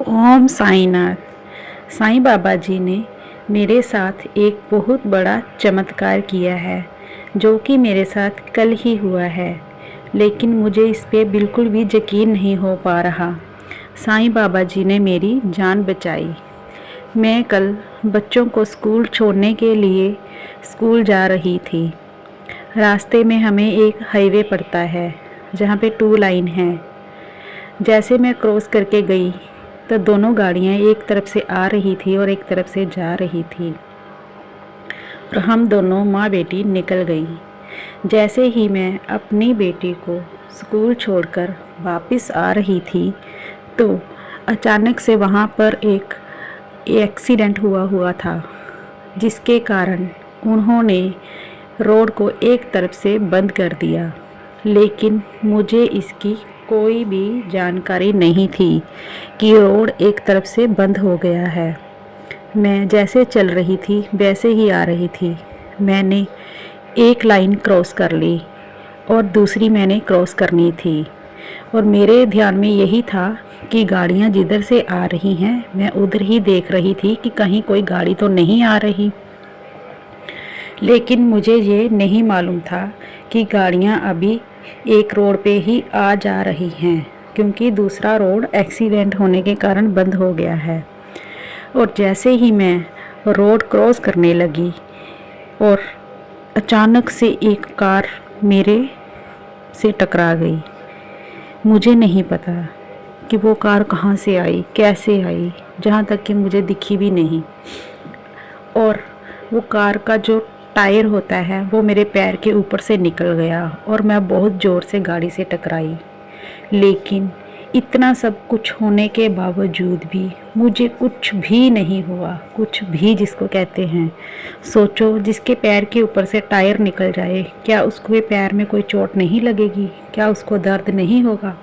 ओम साईनाथ। साईं बाबा जी ने मेरे साथ एक बहुत बड़ा चमत्कार किया है जो कि मेरे साथ कल ही हुआ है, लेकिन मुझे इस पे बिल्कुल भी यकीन नहीं हो पा रहा। साईं बाबा जी ने मेरी जान बचाई। मैं कल बच्चों को स्कूल छोड़ने के लिए स्कूल जा रही थी। रास्ते में हमें एक हाईवे पड़ता है जहाँ पे 2 लाइन है। जैसे मैं क्रॉस करके गई तो दोनों गाड़ियाँ एक तरफ से आ रही थी और एक तरफ से जा रही थी और हम दोनों माँ बेटी निकल गई। जैसे ही मैं अपनी बेटी को स्कूल छोड़कर वापस आ रही थी तो अचानक से वहाँ पर एक एक्सीडेंट हुआ था, जिसके कारण उन्होंने रोड को एक तरफ से बंद कर दिया। लेकिन मुझे इसकी कोई भी जानकारी नहीं थी कि रोड एक तरफ से बंद हो गया है। मैं जैसे चल रही थी वैसे ही आ रही थी। मैंने एक लाइन क्रॉस कर ली और दूसरी मैंने क्रॉस करनी थी और मेरे ध्यान में यही था कि गाड़ियाँ जिधर से आ रही हैं मैं उधर ही देख रही थी कि कहीं कोई गाड़ी तो नहीं आ रही। लेकिन मुझे ये नहीं मालूम था कि गाड़ियाँ अभी एक रोड पे ही आ जा रही हैं, क्योंकि दूसरा रोड एक्सीडेंट होने के कारण बंद हो गया है। और जैसे ही मैं रोड क्रॉस करने लगी और अचानक से एक कार मेरे से टकरा गई। मुझे नहीं पता कि वो कार कहाँ से आई, कैसे आई, जहाँ तक कि मुझे दिखी भी नहीं। और वो कार का जो टायर होता है वो मेरे पैर के ऊपर से निकल गया और मैं बहुत ज़ोर से गाड़ी से टकराई। लेकिन इतना सब कुछ होने के बावजूद भी मुझे कुछ भी नहीं हुआ, कुछ भी जिसको कहते हैं। सोचो, जिसके पैर के ऊपर से टायर निकल जाए, क्या उसके पैर में कोई चोट नहीं लगेगी? क्या उसको दर्द नहीं होगा?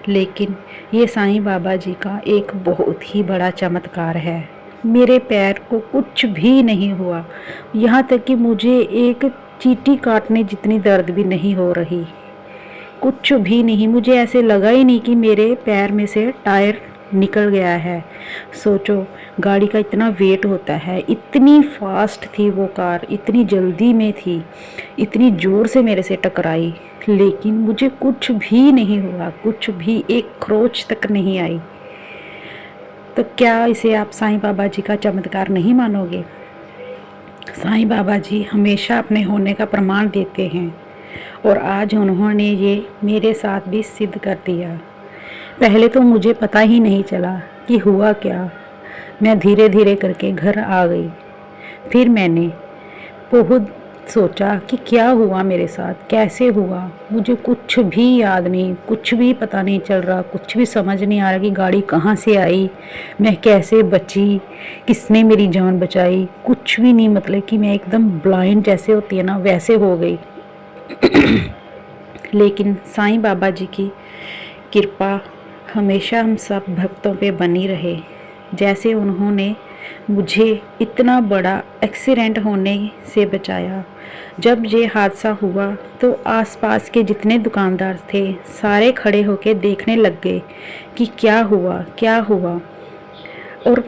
लेकिन ये साईं बाबा जी का एक बहुत ही बड़ा चमत्कार है। मेरे पैर को कुछ भी नहीं हुआ, यहाँ तक कि मुझे एक चींटी काटने जितनी दर्द भी नहीं हो रही, कुछ भी नहीं। मुझे ऐसे लगा ही नहीं कि मेरे पैर में से टायर निकल गया है। सोचो, गाड़ी का इतना वेट होता है, इतनी फास्ट थी वो कार, इतनी जल्दी में थी, इतनी ज़ोर से मेरे से टकराई, लेकिन मुझे कुछ भी नहीं हुआ, कुछ भी, एक खरोंच तक नहीं आई। तो क्या इसे आप साईं बाबा जी का चमत्कार नहीं मानोगे? साईं बाबा जी हमेशा अपने होने का प्रमाण देते हैं और आज उन्होंने ये मेरे साथ भी सिद्ध कर दिया। पहले तो मुझे पता ही नहीं चला कि हुआ क्या। मैं धीरे धीरे करके घर आ गई। फिर मैंने बहुत सोचा कि क्या हुआ मेरे साथ, कैसे हुआ। मुझे कुछ भी याद नहीं, कुछ भी पता नहीं चल रहा, कुछ भी समझ नहीं आ रहा कि गाड़ी कहाँ से आई, मैं कैसे बची, किसने मेरी जान बचाई, कुछ भी नहीं। मतलब कि मैं एकदम ब्लाइंड जैसे होती है ना, वैसे हो गई। लेकिन साईं बाबा जी की कृपा हमेशा हम सब भक्तों पे बनी रहे। जैसे उन्होंने मुझे इतना बड़ा एक्सीडेंट होने से बचाया। जब ये हादसा हुआ तो आसपास के जितने दुकानदार थे सारे खड़े होके देखने लग गए कि क्या हुआ, क्या हुआ। और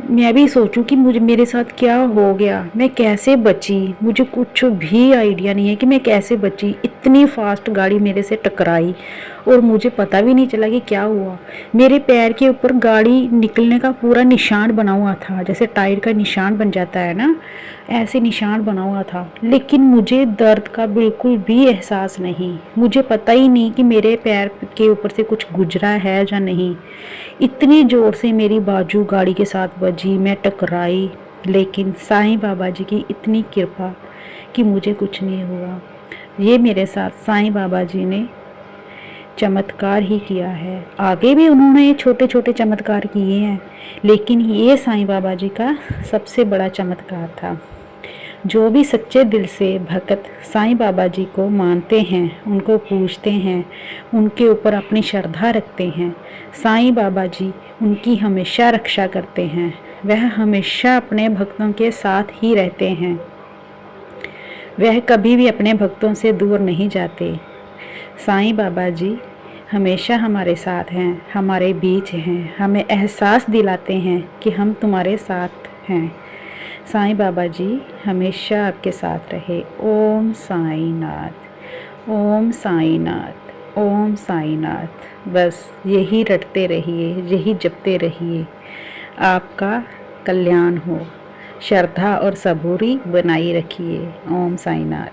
मैं भी सोचूं कि मुझे, मेरे साथ क्या हो गया, मैं कैसे बची। मुझे कुछ भी आइडिया नहीं है कि मैं कैसे बची। इतनी फास्ट गाड़ी मेरे से टकराई और मुझे पता भी नहीं चला कि क्या हुआ। मेरे पैर के ऊपर गाड़ी निकलने का पूरा निशान बना हुआ था, जैसे टायर का निशान बन जाता है ना, ऐसे निशान बना हुआ था। लेकिन मुझे दर्द का बिल्कुल भी एहसास नहीं। मुझे पता ही नहीं कि मेरे पैर के ऊपर से कुछ गुजरा है या नहीं। इतनी ज़ोर से मेरी बाजू गाड़ी के साथ बजी, मैं टकराई। लेकिन साईं बाबा जी की इतनी कृपा कि मुझे कुछ नहीं हुआ। ये मेरे साथ साईं बाबा जी ने चमत्कार ही किया है। आगे भी उन्होंने छोटे छोटे चमत्कार किए हैं, लेकिन ये साईं बाबा जी का सबसे बड़ा चमत्कार था। जो भी सच्चे दिल से भक्त साईं बाबा जी को मानते हैं, उनको पूजते हैं, उनके ऊपर अपनी श्रद्धा रखते हैं, साईं बाबा जी उनकी हमेशा रक्षा करते हैं। वह हमेशा अपने भक्तों के साथ ही रहते हैं। वह कभी भी अपने भक्तों से दूर नहीं जाते। साईं बाबा जी हमेशा हमारे साथ हैं, हमारे बीच हैं, हमें एहसास दिलाते हैं कि हम तुम्हारे साथ हैं। साईं बाबा जी हमेशा आपके साथ रहे। ओम साईं नाथ, ओम साईं नाथ, ओम साईं नाथ। बस यही रटते रहिए, यही जपते रहिए, आपका कल्याण हो। श्रद्धा और सबूरी बनाई रखिए। ओम साईं नाथ।